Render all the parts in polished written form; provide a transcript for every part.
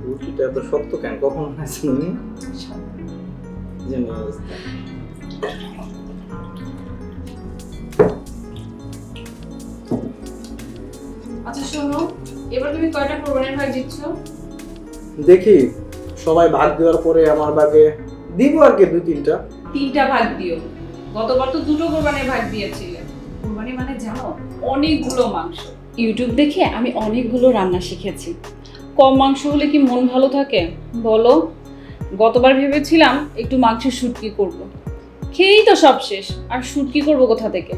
রুটিটা এত শক্ত কেন? কখন হয়েছে উনি? আচ্ছা শোনো, এবার তুমি কয়টা কোরবানির ভাগ দিচ্ছ? দেখি সবাই ভাগ দেওয়ার পরে আমার ভাগে দিব আর কি 2-3টা। 3টা ভাগ দিও। গতবার তো 2টো কোরবানির ভাগ দিয়েছিলে। কোরবানি মানে জানো অনেকগুলো মাংস। ইউটিউব দেখে আমি অনেকগুলো রান্না শিখেছি। কম মাংস হলে কি মন ভালো থাকে বলো? গতবার ভেবেছিলাম একটু মাংসের শুটকি করব। খেয়েই তো সব শেষ, আর শুটকি করব কোথা থেকে?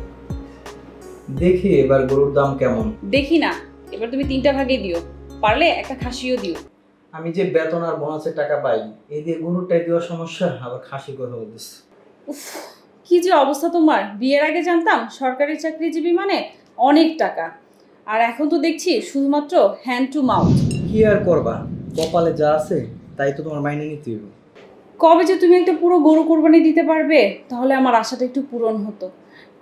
দেখি এবার গরুর দাম কেমন। দেখি না, এবার তুমি 3টা ভাগে দিও, পারলে একটা খাসিও দিও। আমি যে বেতন আর বোনাসের টাকা পাই, এই দিয়ে গরুটাই দেওয়ার সমস্যা, আবার খাসি কথা বলতেছে। উফ, কি যে অবস্থা তোমার! বিয়ের আগে জানতাম সরকারি চাকরিজীবী মানে অনেক টাকা, আর এখন তো দেখছি শুধুমাত্র হ্যান্ড টু মাউথ। কি আর করবা, কপালে যা আছে তাই তো তোমার মাইনে নিতে হবে। কবে যে তুমি একটা পুরো গরু কোরবানি দিতে পারবে, তাহলে আমার আশাটা একটু পূরণ হতো।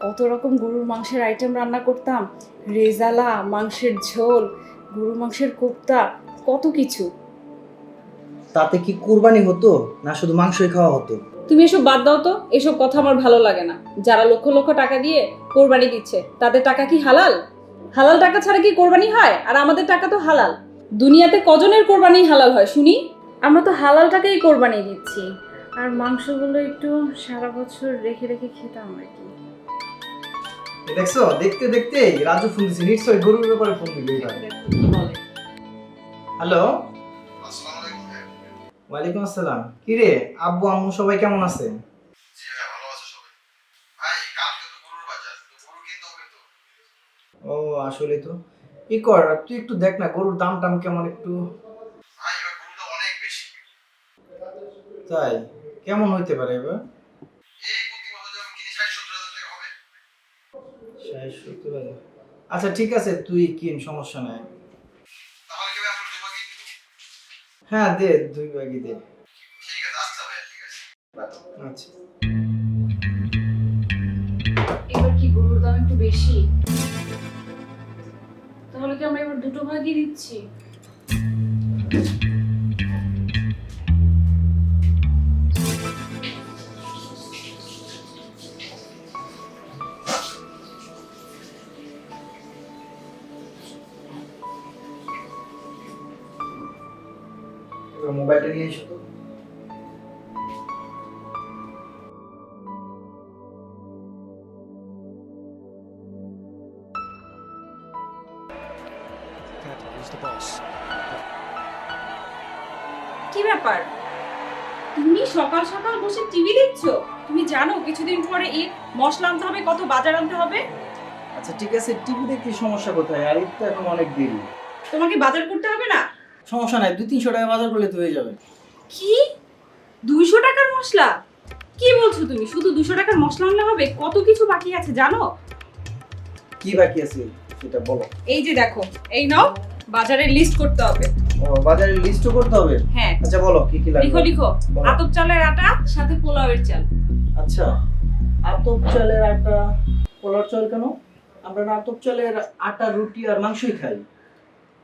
কত রকম গরুর মাংসের আইটেম রান্না করতাম, রেজালা, মাংসের ঝোল, গরুর মাংসের কোপ্তা, কত কিছু। তাতে কি কুরবানি হতো না শুধু মাংসই খাওয়া হতো? তুমি এসব বাদ দাও তো, এসব কথা আমার ভালো লাগে না। যারা লক্ষ লক্ষ টাকা দিয়ে কোরবানি দিচ্ছে, তাদের টাকা কি হালাল? হালাল টাকা ছাড়া কি কোরবানি হয়? আর আমাদের টাকা তো হালাল। দুনিয়াতে কজনের কোরবানি হালাল হয় শুনি? আমরা তো হালাল টাকাই কোরবানি দিচ্ছি, আর মাংসগুলো একটু সারা বছর রেখে রেখে খেতাম আর কি। দেখছো, দেখতে দেখতে রাজু ফোন দিছে, নিশ্চয়ই গরুর ব্যাপারে ফোন দিবে। হ্যালো, ওয়ালাইকুম আসসালাম। কি রে, আব্বু আম্মু সবাই কেমন আছে? ও আসলে তো কি কর, তুই একটু দেখ না গরুর দাম টাম কেমন একটু। তাই কেমন হইতে পারে এবার? 60-70,000। আচ্ছা ঠিক আছে, তুই কিন, সমস্যা নাই। হ্যাঁ দে, 2 ভাগই দে। আচ্ছা এবার কি গরুর দাম একটু বেশি? তাহলে কি আমরা এবার 2টো ভাগই দিচ্ছি? এবার মোবাইলটা নিয়ে এসো তো। কি ব্যাপার, তুমি সকাল সকাল বসে টিভি দেখছো? তুমি জানো কিছুদিন পরে ঈদ, মশলা আনতে হবে, কত বাজার আনতে হবে। আচ্ছা ঠিক আছে, টিভি দেখতে সমস্যা কোথায়? আর ঈদ তো এখন অনেক দেরি। তোমাকে বাজার করতে হবে না? সমস্যা নাই, 200-300 টাকা বাজার করলে তো হয়ে যাবে। কি 200 টাকার মশলা? কি বলছো তুমি? শুধু 200 টাকার মশলা আনলে হবে? কত কিছু বাকি আছে জানো? কি বাকি আছে সেটা বলো। এই যে দেখো, এই নাও, বাজারের লিস্ট করতে হবে। ও, বাজারের লিস্টও করতে হবে? হ্যাঁ। আচ্ছা বলো কি কি লাগবে। লিখো লিখো। বলো। আতপ চালের আটা, সাথে পোলাওয়ের চাল। আচ্ছা, আতপ চালের আটা, পোলার চাল কেন? আমরা না আতপ চালের আটা রুটি আর মাংসই খাই।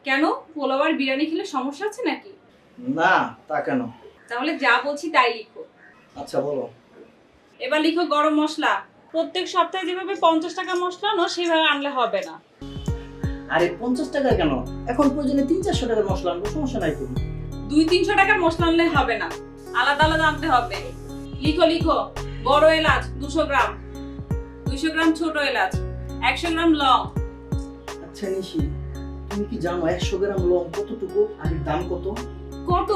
কেন, পোলাও আর বিরিয়ানি খেলে সমস্যা আছে নাকি? না, তা কেন? তাহলে যা বলছি তাই লিখো। আচ্ছা বলো। এবার লিখো গরম মশলা। প্রত্যেক সপ্তাহে যেভাবে 50 টাকা মশলা আনো সেভাবে আনলে হবে না। আরে 50 টাকা কেন, এখন প্রয়োজনে 300-400 টাকার মশলা আনবো, সমস্যা নাই তো। 200-300 টাকার মশলা আনলে হবে না, আলাদা আলাদা আনতে হবে। লিখো লিখো, বড় এলাচ 200 গ্রাম, 200 গ্রাম ছোট এলাচ, 100 গ্রাম লং। আচ্ছা নিশি, তুমি কি জানো 100 গ্রাম লং কতটুকু আর এর দাম কত? কত?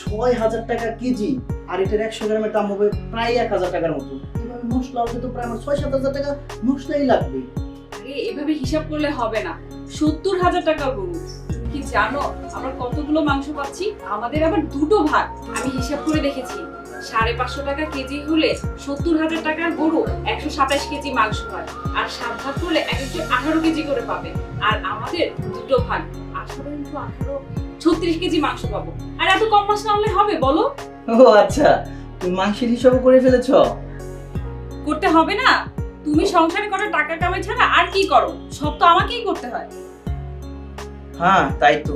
6000 টাকা কেজি। আর এটার 100 গ্রামের দাম হবে প্রায় 1000 টাকার মতো। এভাবে মশলা হলে তো প্রায় আমার 6-7 হাজার টাকা মশলাই লাগবে। আরে এভাবে হিসাব করলে হবে না, 70,000 টাকা গরু। তুমি কি জানো আমরা কতগুলো মাংস পাচ্ছি? আমাদের আবার দুটো ভাগ। আমি হিসাব করে দেখেছি, 550 টাকা কেজি হলে 70,000 টাকার গরু 127 কেজি মাংস হয়। আর 7 ভাগ করলে এক একজন 18 কেজি করে পাবে। আর আমাদের দুটো ভাগ, 18 ইন্টু 18 36 কেজি মাংস পাবো। আর এত কম মাছ না হলে হবে বলো? ও আচ্ছা, তুমি মাংসের হিসাব করে ফেলেছো? করতে হবে না? তুমি সংসারে করে টাকা কামাই ছাড়া আর কি করো? সব তো আমাকেই করতে হয়। হ্যাঁ তাই তো,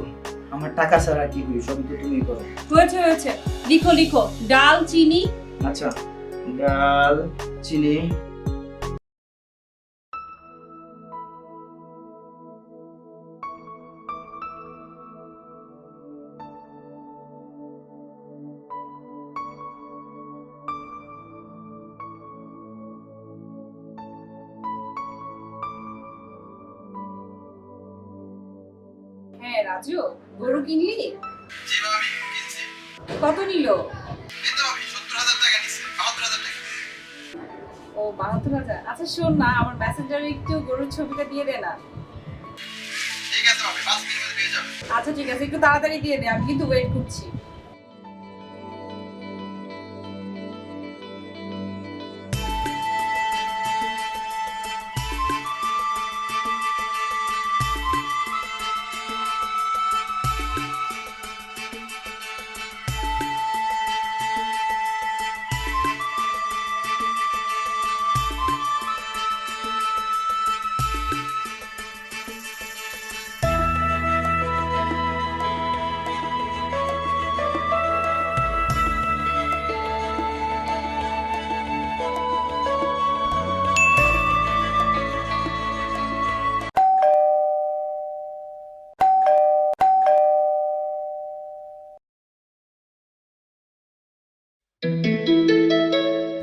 আমার টাকা ছাড়া কি করি, সবই তো তুমিই করো। হয়েছে হয়েছে, লিখো লিখো। ডাল, চিনি। আচ্ছা, ডাল, চিনি, হ্যাঁ রাজু, গরু কিনলি? জি ভাবি কিনছি। কত নিল? নিতে ভাবি 70,000 টাকা নিছে, 72,000 টাকা। ও 72,000। আচ্ছা শোন না, আমার মেসেঞ্জারে একটু গরুর ছবিটা দিয়ে দে না। ঠিক আছে ভাবি, 5 মিনিটের মধ্যে পেয়ে যাবে। আচ্ছা ঠিক আছে, একটু তাড়াতাড়ি দিয়ে দে, আমি কিন্তু ওয়েট করছি।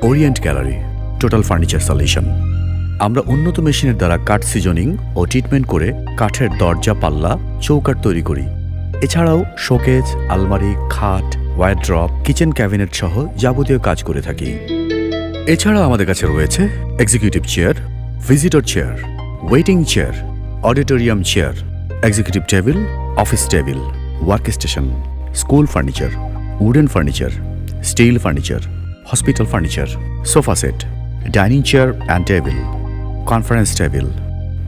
Orient gallery total furniture solution. আমরা উন্নত মেশিনের দ্বারা কাঠ সিজনিং ও ট্রিটমেন্ট করে কাঠের দরজা, পাল্লা, চৌকাঠ তৈরি করি। এছাড়াও শোকেজ, আলমারি, খাট, ওয়ারড্রপ, কিচেন ক্যাবিনেট সহ যাবতীয় কাজ করে থাকি। এছাড়া আমাদের কাছে রয়েছে executive chair, visitor chair, waiting chair, auditorium chair, executive table, office table, work station, school furniture, wooden furniture, steel furniture, hospital furniture, sofa set, dining chair and table, conference table,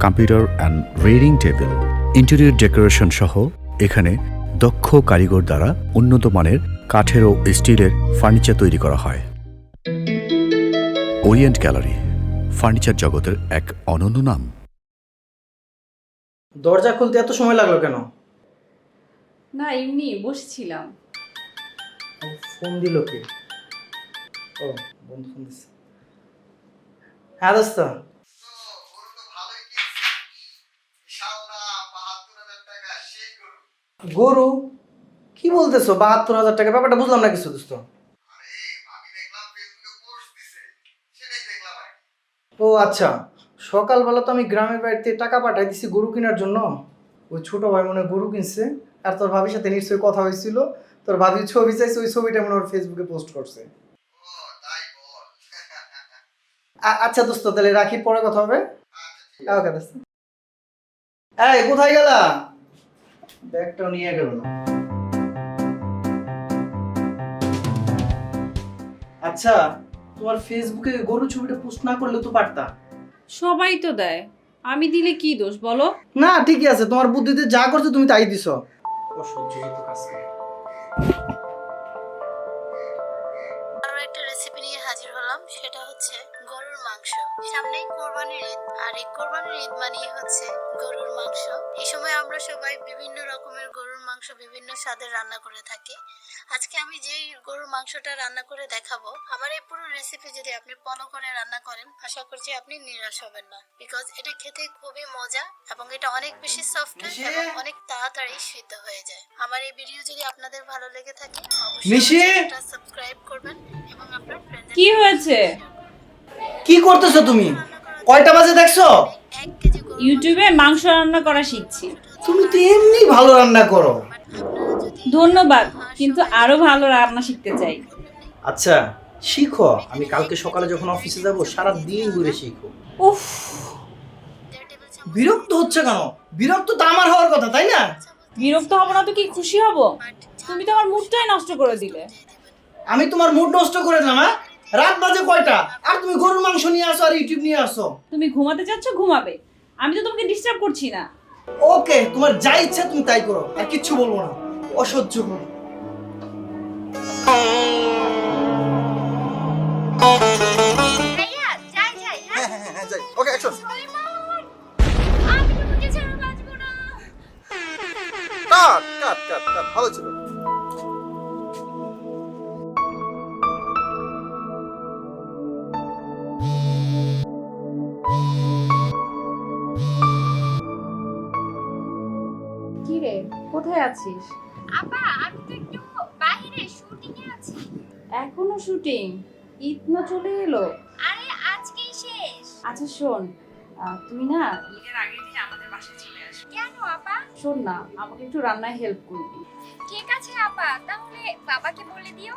computer and reading table, interior decoration সহ এখানে দক্ষ কারিগর দ্বারা উন্নত মানের কাঠের ও স্টিলের furniture তৈরি করা হয়। ওরিয়েন্ট গ্যালারি ফার্নিচার জগতের এক অনন্য নাম। দরজা খুলতে এত সময় লাগলো কেন? না এমনি বসছিলাম। ফোন দিল কে? ও বন্ধু ফোন দিচ্ছে। হ্যাঁ দোস্ত, তো গরু তো ভালোই কিনছি। বিশাল না, 72,000 টাকা সেই গরু। গরু? কি বলতেছো 72,000 টাকা? ব্যাপারটা বুঝলাম না কিছু দোস্ত। আরে ভাবি দেখলাম ফেসবুকে পোস্ট দিছে, সেটাই দেখলাম আর কি। ও আচ্ছা, সকালবেলা তো আমি গ্রামের বাড়িতে টাকা পাঠাই দিছি গরু কেনার জন্য। ওই ছোট ভাই মনে হয় গরু কিনছে, আর তোর ভাবির সাথে নিশ্চয়ই কথা হয়েছিল। তোর ভাবির ছবি চাইছে, ওই ছবিটা মনে হয় ফেসবুকে পোস্ট করছে। ও তাই বল। আচ্ছা দোস্ত, তাহলে রাখি, পরে কথা হবে। আচ্ছা ঠিক আছে। ওকে দোস্ত। এই কোথায় গেলা? ব্যাগটাও নিয়ে গেল না। আচ্ছা, তোমার ফেসবুকে গরু ছবিটা পোস্ট না করলে তো পারতা। সবাই তো দেয়, আমি দিলে কি দোষ বলো? না ঠিকই আছে, তোমার বুদ্ধিতে যা করছো তুমি তাই দিছো। অসহ্য কাজ করে। আরো একটা রেসিপি নিয়ে হাজির হলাম, সেটা হচ্ছে গরুর মাংস। সামনেই কোরবানির ঈদ, আর এই কোরবানির ঈদ মানেই হচ্ছে গরুর মাংস। এই সময় আমরা সবাই বিভিন্ন রকমের গরুর মাংস বিভিন্ন স্বাদের রান্না করে থাকি। আজকে আমি যেই গরুর মাংসটা রান্না করে দেখাবো, আমার এই পুরো রেসিপি যদি আপনি ফলো করে রান্না করেন, আশা করছি আপনি নিরাশ হবেন না, বিকজ এটা খেতে খুবই মজা এবং এটা অনেক বেশি সফট এবং অনেক তাড়াতাড়ি সিদ্ধ হয়ে যায়। আমার এই ভিডিও যদি আপনাদের ভালো লেগে থাকে, অবশ্যই মিশি! চ্যানেলটা সাবস্ক্রাইব করবেন এবং আপনার ফ্রেন্ডদের কি হয়েছে? কি করতেছো তুমি? কয়টা বাজে দেখছো? 1 কেজি গরুর ইউটিউবে মাংস রান্না করা শিখছি। তুমি তো এমনি ভালো রান্না করো। আপনারা যদি ধন্যবাদ, কিন্তু আরো ভালো রান্না শিখতে চাই। আচ্ছা শিখো, আমি কালকে সকালে যখন অফিসে যাব সারা দিন ঘুরে শিখো। উফ, 1.5 টেবিল চামচ বিরক্ত হচ্ছে কেন? বিরক্ত তো আমার হওয়ার কথা, তাই না? বিরক্ত হব না তো কি খুশি হব? তুমি তো আমার মুডটাই নষ্ট করে দিলে। আমি তোমার মুড নষ্ট করে দিলাম? হ্যাঁ, রাত বাজে কয়টা আর তুমি গরুর মাংস নিয়ে আসো আর ইউটিউব নিয়ে আসো। তুমি ঘুমাতে চাচ্ছ, ঘুমাবে, আমি তো তোমাকে ডিস্টার্ব করছি না। ওকে, তোমার যা ইচ্ছা তুমি তাই করো, আর কিচ্ছু বলবো না। অসহ্য করো। ভাইয়া যাই যাই হ্যাঁ হ্যাঁ যাই। ওকে অ্যাকশন। আমি তোমাকে ছাড়া বাঁচবো না। কাট কাট কাট কাট, ভালো ছিল। কি রে, কোথায় আছিস? আপা আমি তো একটু বাইরে শুটিং এ আছি। এখনো শুটিং? ঈদ না চলে এলো? আরে আজকেই শেষ। আচ্ছা শোন, তুই না ঈদের আগের দিন আমাদের বাসায় চলে আসবি। কেন আপা? শোন না, আমাকে একটু রান্নায় হেল্প করবি। ঠিক আছে আপা, তাহলে বাবাকে বলে দিও।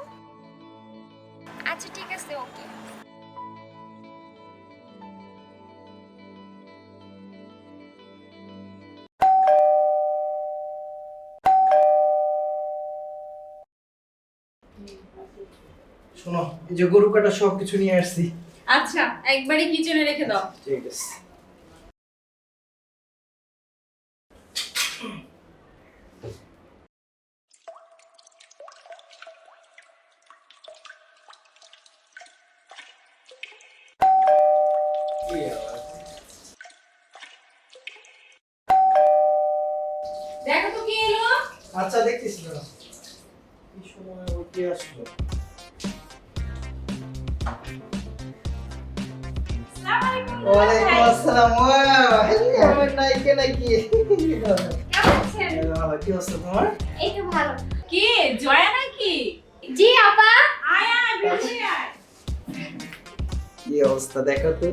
আচ্ছা ঠিক আছে, ওকে। শোনো, এই যে গরু কাটা সব কিছু নিয়ে আসছি। আচ্ছা, একবারে কিচেনে রেখে দাও। ঠিক আছে। দেখো তো কি এলো। আচ্ছা দেখতেছি না, এই সময় ওই কে আসলো? ওয়ালাইকুম আসসালাম। আমার নাইকে নাকি? ভালো, কি অবস্থা তোমার? এই তো ভালো। কি জয়া নাকি? জি আপা। আয় আয়, ভিতরে আয়। কি অবস্থা দেখো তো।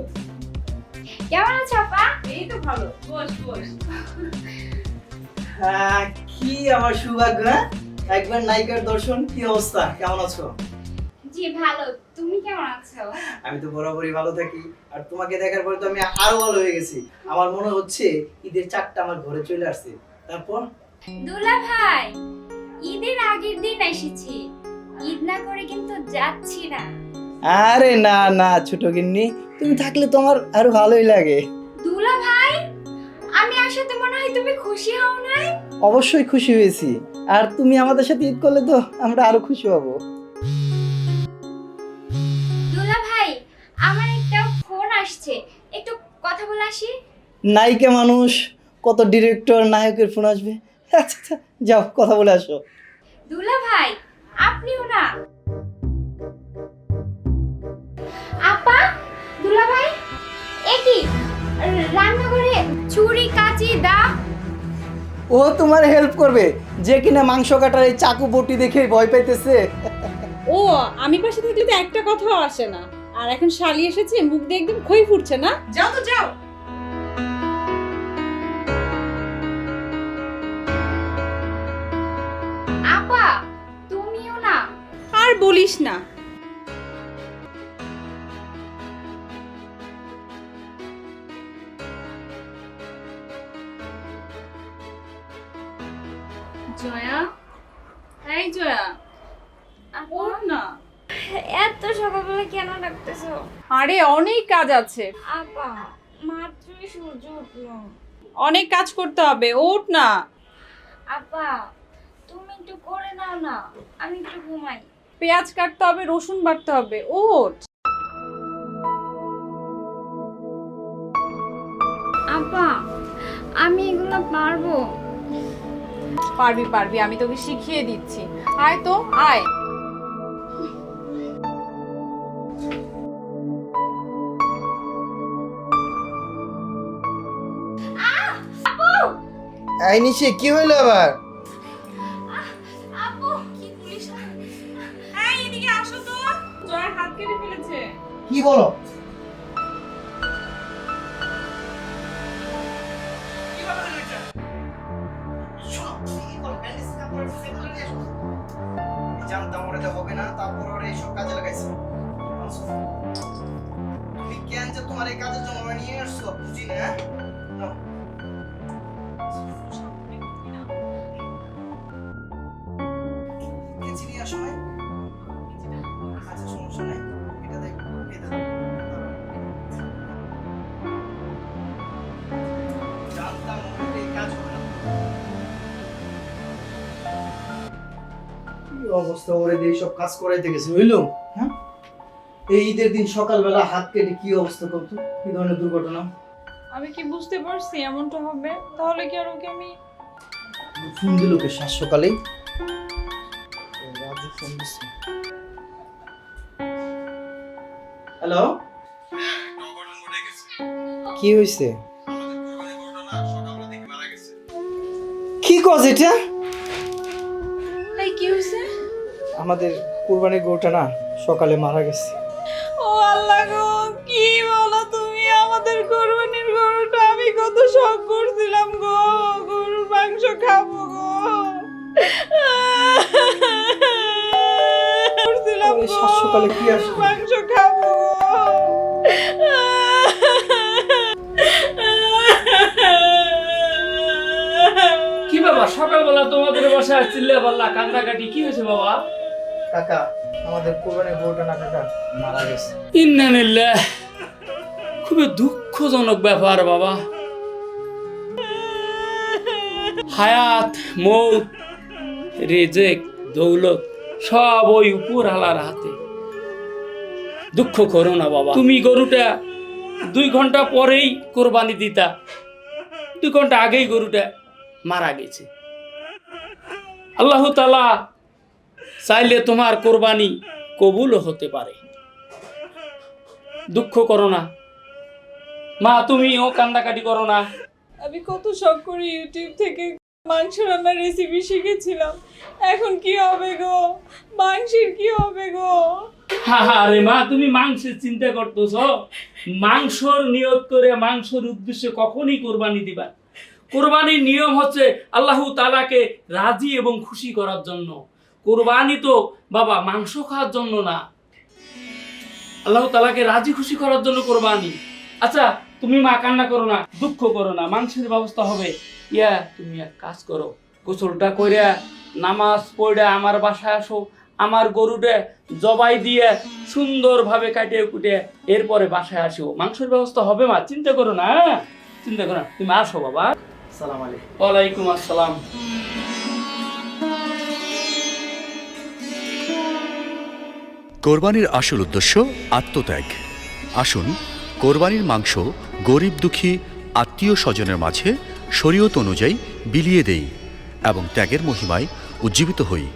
কেমন আছো আপা? এই তো ভালো, বস বস। হ্যাঁ, কি আমার সৌভাগ্য। হ্যাঁ? একবার নায়িকার দর্শন। কি অবস্থা, কেমন আছো? জি ভালো। তুমি কেমন আছো? আমি তো বরাবরই ভালো থাকি, আর তোমাকে দেখার পরে তো আমি আরো ভালো হয়ে গেছি। আমার মনে হচ্ছে ঈদের চাঁদটা আমার ঘরে চলে আসছে। তারপর দুলা ভাই, ঈদের আগের দিন এসেছি, ঈদ না করে কিন্তু যাচ্ছি না। আরে না না ছোট গিন্নি, তুমি থাকলে তো আমার আরো ভালোই লাগে। দুলা ভাই, আমি আসাতে মনে হয় তুমি খুশি হও নাই? অবশ্যই খুশি হয়েছি, আর তুমি আমাদের সাথে ঈদ করলে তো আমরা আরো খুশি হব। দুলা ভাই, আমার একটা ফোন আসছে, একটু কথা বলে আসি। নায়িকা মানুষ, কত ডিরেক্টর নায়কের ফোন আসবে। আচ্ছা আচ্ছা, যাও কথা বলে আসো। দুলা ভাই, আপনিও না। আপা, দুলা ভাই, একই রান্নাঘরে ছুরি কাঁচি দা। ও তোমার হেল্প করবে, যে কিনা মাংস কাটার এই চাকু বটি দেখে ভয় পাইতেছে। ও, আমি পাশে থাকলে তো একটা কথাও আসে না, আর এখন শালি এসেছে, মুখ দিয়ে একদম খই ফুটছে না। যাও তো যাও। আপা, তুমিও না। আর বলিস না। জয়া, এই জয়া, ওর না। এত সকালবেলা কেন ডাকতেছো? আরে অনেক কাজ আছে, আপা, মাত্রই সূর্য উঠলো। অনেক কাজ করতে হবে, ওঠ না। আপা, তুমি একটু করে নাও না, আমি একটু ঘুমাই। পেঁয়াজ কাটতে হবে, রসুন বাটতে হবে, ওঠ। আপা, আমি এগুলো পারবো? পারবি পারবি, আমি তোকে শিখিয়ে দিচ্ছি। আয় তো আয়। এই নিশি, কি হইলো আবার? আপু, কি পুলিশ? এই এদিকে আসো তো, জয়ের হাত কেটে ফেলেছে। কি বলো? আমি জানতাম ওরে তো হবে না, তারপর ওরে এইসব কাজে লাগাইছে। তুমি কেন যে তোমার এই কাজের জন্য ওরে নিয়ে আসছো বুঝি না, হ্যাঁ? নাও। কেচি নিয়ে আসো নাই? আচ্ছা সমস্যা নাই, এটা দেখ, এই দেখো। জানতাম ওরে এই কাজ হবে না। কি অবস্থা, ওরে দিয়ে সব কাজ করাইতে গেছে বুঝলো, হ্যাঁ? এই ঈদের দিন সকালবেলা হাত কেটে কি অবস্থা করতো, কি ধরনের দুর্ঘটনা। আমি কি বুঝতে পারছি এমনটা হবে? তাহলে কি আর ওকে আমি ফোন দিল কে সাত সকালেই? রাজু ফোন দিচ্ছে। হ্যালো, কি হয়েছে? কি কজ এটা? এই কি হয়েছে? আমাদের কুরবানির গরুটা না সকালে মারা গেছে। ও আল্লাহ গো, কি বলো তুমি? আমাদের কোরবানির গরুটা আমি কত শখ করছিলাম গো, গরুর মাংস খাবো গো। করছিলাম ওই গো, সাত সকালে কি আসলো? গরুর মাংস খাবো কি বাবা সকালবেলা তোমাদের বাসায় চিল্লে পাল্লা কান্দাকাটি কি হয়েছে বাবা? কাকা, আমাদের কুরবানির গরুটা না কাকা মারা গেছে। ইন্নালিল্লাহ, খুবই দুঃখজনক ব্যাপার বাবা। হায়াত, মৌত, রেজেক, দৌলত সব ওই উপর আলার হাতে। দুঃখ করো না বাবা, তুমি গরুটা 2 ঘন্টা পরেই কোরবানি দিতা, 2 ঘন্টা আগেই গরুটা মারা গেছে। আল্লাহ তাআলা চাইলে তোমার কোরবানি কবুলও হতে পারে। দুঃখ করো না মা, তুমিও কান্দাকাটি করো না। আমি কত শখ করে ইউটিউব থেকে মাংস রান্নার রেসিপি শিখেছিলাম, এখন কি হবে গো? মাংসের কি হবে গো? আরে মা, তুমি মাংসের চিন্তা করতেছ? মাংসর নিয়ত করে মাংসের উদ্দেশ্যে কখনই কোরবানি দিবা। কোরবানির নিয়ম হচ্ছে আল্লাহ তাআলাকে রাজি এবং খুশি করার জন্য। কোরবানি তো বাবা মাংস খাওয়ার জন্য না, আল্লাহ তাআলাকে রাজি খুশি করার জন্য কোরবানি। আচ্ছা তুমি মা কান্না করো না, দুঃখ করো না, মাংসের ব্যবস্থা হবে। তুমি এক কাজ করো, গোসলটা কইরা নামাজ পড়ে আমার বাসায় আসো, আমার গরুটা জবাই দিয়ে সুন্দরভাবে কাটিয়ে কুটে এরপরে বাসায় আসো। মাংসের ব্যবস্থা হবে মা, চিন্তা করো না, হ্যাঁ? চিন্তা করো না, তুমি আসো বাবা। সালাম আলাইকুম। ওয়ালাইকুম আসসালাম। কোরবানির আসল উদ্দেশ্য আত্মত্যাগ। আসুন কোরবানির মাংস গরিব দুঃখী আত্মীয় স্বজনের মাঝে শরীয়ত অনুযায়ী বিলিয়ে দেই এবং ত্যাগের মহিমায় উজ্জীবিত হই।